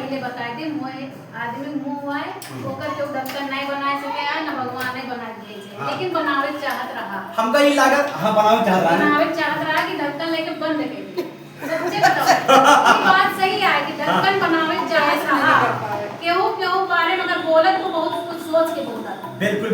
पहले बताए थे आदमी मुँह आए ओकर के ढक्कन नहीं बना सके न भगवान नहीं बना दिए छे लेकिन बनावे चाहत रहा हमका ये लागत हां बनावे चाहत रहा कि ढक्कन लेके बंद कर सच्चे बताओ ये बात सही है कि ढक्कन बनावे चाहत रहा केहू बारे में अगर बोलत तो बहुत कुछ सोच के बोलता था। बिल्कुल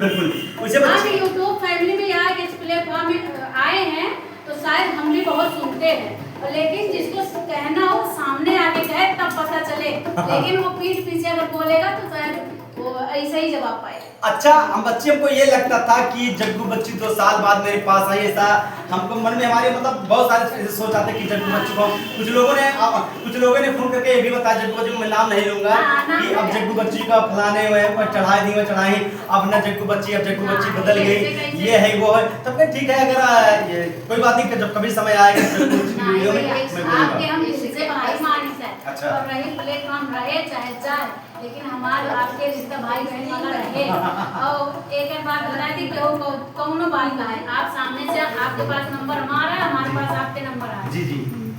उसे बच्चे यूट्यूब फैमिली में यहाँ इस प्लेटफॉर्म में आए हैं तो शायद हम भी बहुत सुनते हैं लेकिन जिसको कहना हो सामने आके कहे तब पता चले लेकिन वो पीठ पीछे अगर बोलेगा तो शायद वो ऐसा ही जवाब पाए। अच्छा हम बच्चे को ये लगता था कि जग्गू बच्ची 2 साल बाद मेरे पास आई ऐसा हमको मन में हमारे मतलब बहुत सारे सोच आते कि जग्गू बच्ची को कुछ लोगों ने फोन करके ये भी बताया जग्गू बच्ची को मैं नाम नहीं लूंगा कि अब जग्गू बच्ची का फलाने हुए चढ़ाई अब न जग्गू बच्ची अब जग्गू बच्ची बदल गई ये है वो है तब फिर ठीक है अगर कोई बात नहीं जब कभी समय आएगा जग्गू बच्ची की वीडियो में मैं बोलूंगा। अच्छा और रही प्लेटफॉर्म रहे चाहे जाए लेकिन हमारे आपके रिश्ता भाई बहन वाला रहे और एक बात बता दी कि कौनो बात ना है आप सामने से आपके पास नंबर हमारा है हमारे पास आपके नंबर है जी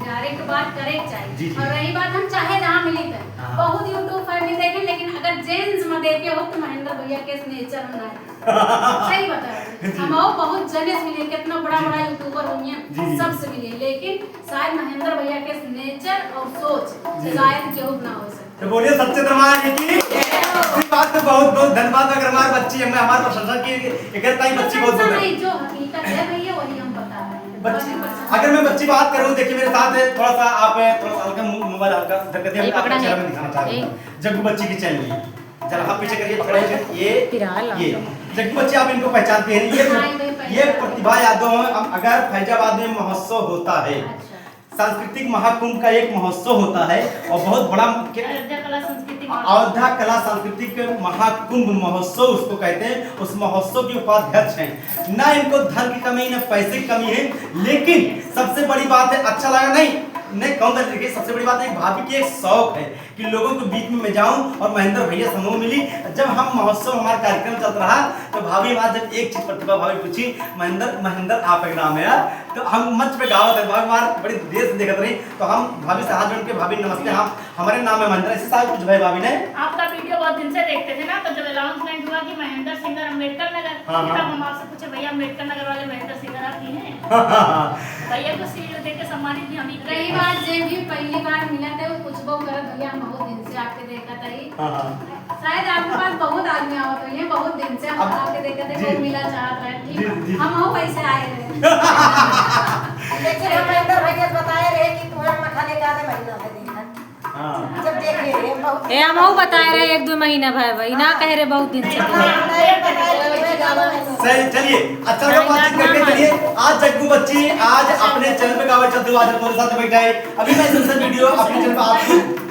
डायरेक्ट बात करे चाहिए। और रही बात हम चाहे जहाँ मिली थे बहुत यूट्यूब पर भी देखे लेकिन अगर जेंट्स में देखे हो तो महेंद्र भैया के नेचर में सही बताया हम बहुत जने से मिले कितना बड़ा यूट्यूबर होंगे सबसे मिले लेकिन शायद महेंद्र भैया के नेचर और सोच शायद केहू ना हो सके। तो बोलिए सच्चे दरबार की बात तो बहुत धन्यवाद अगर हमारी बच्ची है मैं हमारी प्रशंसा की एक बच्ची बहुत जो हकीकत है भैया वही हम बता रहे हैं। बच्ची अगर मैं बच्ची बात करूं देखिए मेरे साथ थोड़ा सा आप थोड़ा सा हल्का मोबाइल हल्का इधर कर दिया आपका चेहरा में दिखाना चाह रहा हूं जग्गू बच्ची की चैनल जरा आप पीछे करिए थोड़ा ये जग्गू बच्ची आप इनको पहचानते हैं ये प्रतिभा यादव अगर फैजाबाद में महोत्सव होता है सांस्कृतिक महाकुंभ का एक महोत्सव होता है और बहुत बड़ा अयोध्या कला सांस्कृतिक महाकुंभ महोत्सव उसको कहते हैं उस महोत्सव के उपाध्यक्ष हैं ना इनको धन की कमी ना पैसे की कमी है लेकिन सबसे बड़ी बात है अच्छा लगा नहीं कहूँगा देखिए सबसे बड़ी बात है भाभी की एक शौक है कि लोगों के बीच में मैं जाऊं और महेंद्र भैया समूह मिली जब हम महोत्सव हमारा कार्यक्रम चल रहा तो भाभी हमारे जब एक चीज प्रतिभा भाभी पूछी महेंद्र आप एक नाम है तो हम मंच पे गाँव थे भाभी हमारे बड़ी देर से देखते रही तो हम भाभी से हाथ जोड़ के भाभी नमस्ते हम हमारे नाम है महेंद्र ऐसे साल कुछ भाई भाभी ने आपका वीडियो बहुत दिन से देखते थे ना तो जब अनाउंसमेंट हुआ कि महेंद्र सिंगर अम्बेडकर नगर तब हम आपसे पूछे भैया अम्बेडकर नगर वाले महेंद्र सिंगर आप ही हैं भैया को सीट देके सम्मानित भी हम ही रही बात जे भी पहली बार मिला थे वो कुछ बहुत कर भैया हम बहुत दिन से आपके देखा था शायद आपके पास बहुत आदमी आवत हुई है बहुत दिन से हम आपके देखा थे बहुत मिला चाहत रहे ठीक हम हो वैसे आए रहे लेकिन हम अंदर भैया बताए रहे कि तुम्हारा मखाने का आधा महीना है देखा जब देख रहे बहुत ए हम बताए रहे 1-2 महीना भाई ना कह रहे बहुत दिन से सही चलिए अच्छा लगा बातचीत करके चलिए आज जग्गू बच्ची आज अपने चैनल पे गावे चलते हुए आज हमारे साथ बैठा है अभी मैं वीडियो अपने चैनल पे आपको